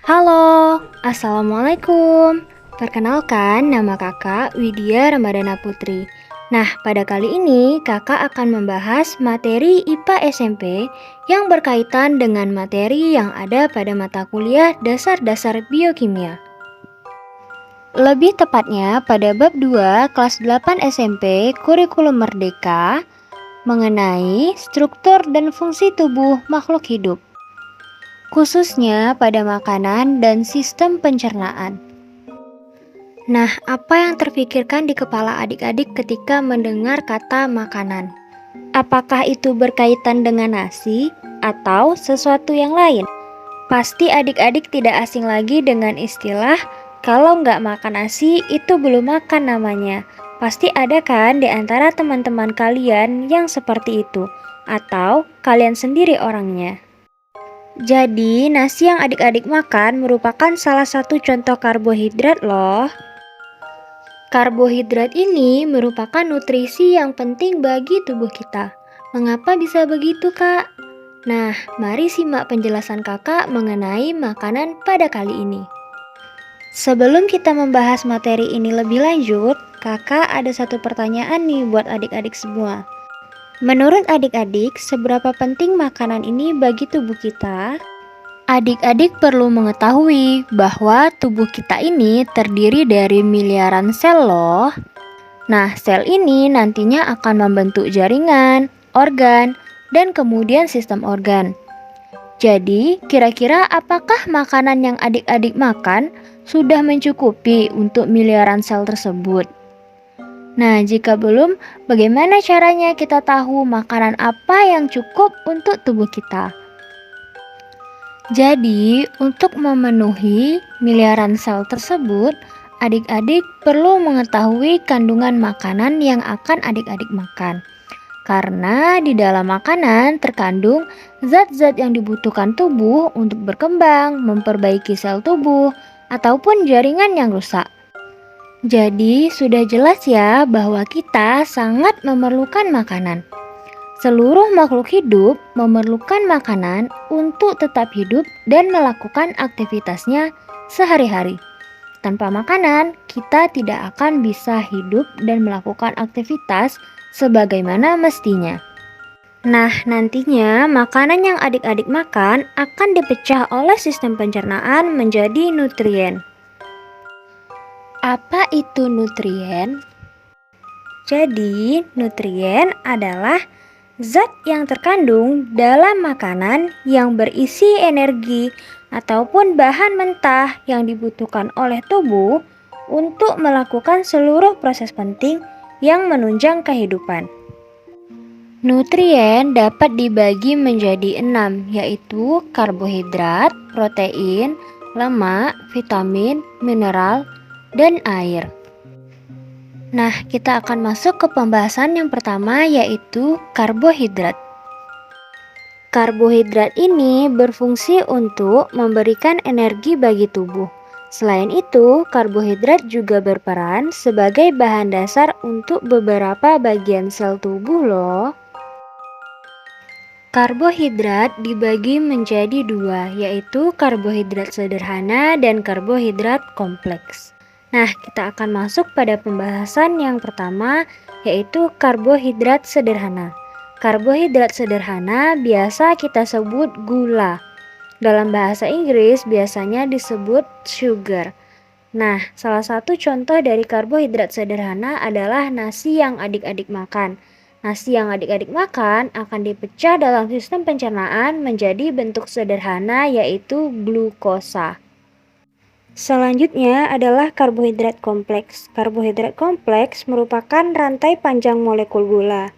Halo, Assalamualaikum. Perkenalkan, nama kakak Widya Ramadana Putri. Nah, pada kali ini kakak akan membahas materi IPA SMP yang berkaitan dengan materi yang ada pada mata kuliah dasar-dasar biokimia. Lebih tepatnya pada bab 2 kelas 8 SMP Kurikulum Merdeka mengenai struktur dan fungsi tubuh makhluk hidup, khususnya pada makanan dan sistem pencernaan. Nah, apa yang terfikirkan di kepala adik-adik ketika mendengar kata makanan? Apakah itu berkaitan dengan nasi atau sesuatu yang lain? Pasti adik-adik tidak asing lagi dengan istilah kalau nggak makan nasi itu belum makan namanya. Pasti ada kan di antara teman-teman kalian yang seperti itu, atau kalian sendiri orangnya. Jadi, nasi yang adik-adik makan merupakan salah satu contoh karbohidrat loh. Karbohidrat ini merupakan nutrisi yang penting bagi tubuh kita. Mengapa bisa begitu, Kak? Nah, mari simak penjelasan kakak mengenai makanan pada kali ini. Sebelum kita membahas materi ini lebih lanjut, kakak ada satu pertanyaan nih buat adik-adik semua. Menurut adik-adik, seberapa penting makanan ini bagi tubuh kita? Adik-adik perlu mengetahui bahwa tubuh kita ini terdiri dari miliaran sel loh. Nah, sel ini nantinya akan membentuk jaringan, organ, dan kemudian sistem organ. Jadi, kira-kira apakah makanan yang adik-adik makan sudah mencukupi untuk miliaran sel tersebut? Nah, jika belum, bagaimana caranya kita tahu makanan apa yang cukup untuk tubuh kita? Jadi, untuk memenuhi miliaran sel tersebut, adik-adik perlu mengetahui kandungan makanan yang akan adik-adik makan. Karena di dalam makanan terkandung zat-zat yang dibutuhkan tubuh untuk berkembang, memperbaiki sel tubuh, ataupun jaringan yang rusak. Jadi, sudah jelas ya bahwa kita sangat memerlukan makanan. Seluruh makhluk hidup memerlukan makanan untuk tetap hidup dan melakukan aktivitasnya sehari-hari. Tanpa makanan, kita tidak akan bisa hidup dan melakukan aktivitas sebagaimana mestinya. Nah, nantinya makanan yang adik-adik makan akan dipecah oleh sistem pencernaan menjadi nutrien. Apa itu nutrien? Jadi, nutrien adalah zat yang terkandung dalam makanan yang berisi energi ataupun bahan mentah yang dibutuhkan oleh tubuh untuk melakukan seluruh proses penting yang menunjang kehidupan. Nutrien dapat dibagi menjadi 6, yaitu karbohidrat, protein, lemak, vitamin, mineral, dan air. Nah, kita akan masuk ke pembahasan yang pertama, yaitu karbohidrat. Karbohidrat ini berfungsi untuk memberikan energi bagi tubuh. Selain itu, karbohidrat juga berperan sebagai bahan dasar untuk beberapa bagian sel tubuh loh. Karbohidrat dibagi menjadi 2, yaitu karbohidrat sederhana dan karbohidrat kompleks. Nah, kita akan masuk pada pembahasan yang pertama, yaitu karbohidrat sederhana. Karbohidrat sederhana biasa kita sebut gula. Dalam bahasa Inggris biasanya disebut sugar. Nah, salah satu contoh dari karbohidrat sederhana adalah nasi yang adik-adik makan. Nasi yang adik-adik makan akan dipecah dalam sistem pencernaan menjadi bentuk sederhana, yaitu glukosa. Selanjutnya adalah karbohidrat kompleks. Karbohidrat kompleks merupakan rantai panjang molekul gula.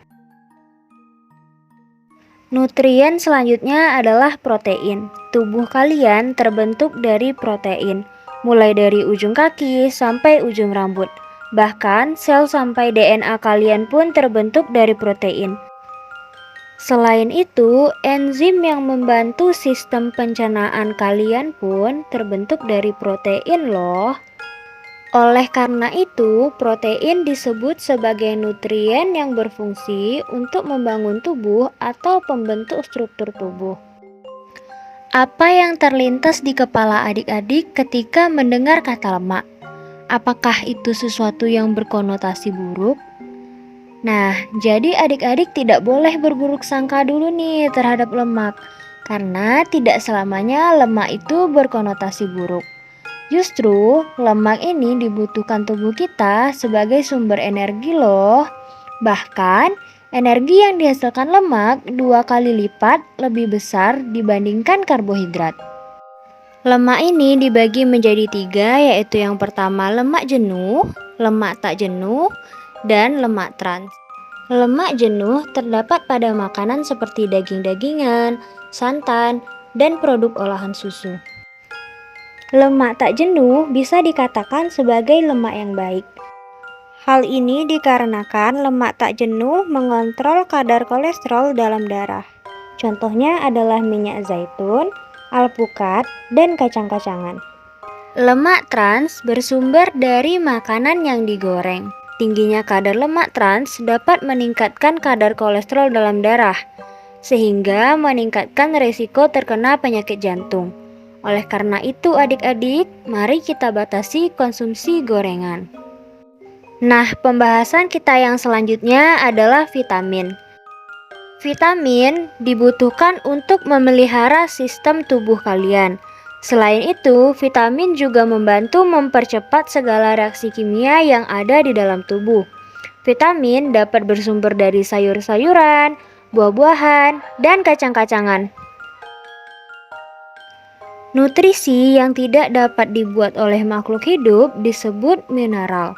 Nutrien selanjutnya adalah protein. Tubuh kalian terbentuk dari protein, mulai dari ujung kaki sampai ujung rambut. Bahkan sel sampai DNA kalian pun terbentuk dari protein. Selain itu, enzim yang membantu sistem pencernaan kalian pun terbentuk dari protein loh. Oleh karena itu, protein disebut sebagai nutrien yang berfungsi untuk membangun tubuh atau pembentuk struktur tubuh. Apa yang terlintas di kepala adik-adik ketika mendengar kata lemak? Apakah itu sesuatu yang berkonotasi buruk? Nah, jadi adik-adik tidak boleh berburuk sangka dulu nih terhadap lemak, karena tidak selamanya lemak itu berkonotasi buruk. Justru, lemak ini dibutuhkan tubuh kita sebagai sumber energi loh. Bahkan, energi yang dihasilkan lemak 2 kali lipat lebih besar dibandingkan karbohidrat. Lemak ini dibagi menjadi 3, yaitu yang pertama lemak jenuh, lemak tak jenuh, dan lemak trans. Lemak jenuh terdapat pada makanan seperti daging-dagingan, santan, dan produk olahan susu. Lemak tak jenuh bisa dikatakan sebagai lemak yang baik. Hal ini dikarenakan lemak tak jenuh mengontrol kadar kolesterol dalam darah. Contohnya adalah minyak zaitun, alpukat, dan kacang-kacangan. Lemak trans bersumber dari makanan yang digoreng. Tingginya kadar lemak trans dapat meningkatkan kadar kolesterol dalam darah, sehingga meningkatkan risiko terkena penyakit jantung. Oleh karena itu adik-adik, mari kita batasi konsumsi gorengan. Nah, pembahasan kita yang selanjutnya adalah vitamin. Vitamin dibutuhkan untuk memelihara sistem tubuh kalian. Selain itu, vitamin juga membantu mempercepat segala reaksi kimia yang ada di dalam tubuh. Vitamin dapat bersumber dari sayur-sayuran, buah-buahan, dan kacang-kacangan. Nutrisi yang tidak dapat dibuat oleh makhluk hidup disebut mineral.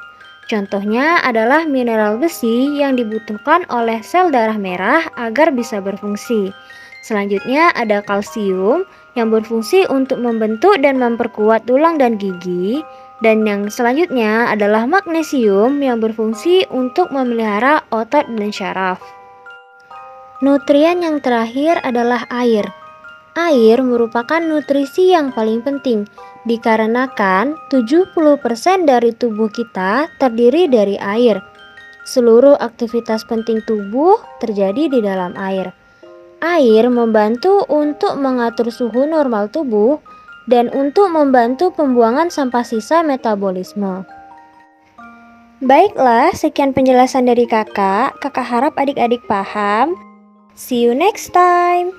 Contohnya adalah mineral besi yang dibutuhkan oleh sel darah merah agar bisa berfungsi. Selanjutnya ada kalsium yang berfungsi untuk membentuk dan memperkuat tulang dan gigi. Dan yang selanjutnya adalah magnesium yang berfungsi untuk memelihara otot dan syaraf. Nutrien yang terakhir adalah air. Air merupakan nutrisi yang paling penting dikarenakan 70% dari tubuh kita terdiri dari air. Seluruh aktivitas penting tubuh terjadi di dalam air. Air membantu untuk mengatur suhu normal tubuh dan untuk membantu pembuangan sampah sisa metabolisme. Baiklah, sekian penjelasan dari kakak. Kakak harap adik-adik paham. See you next time.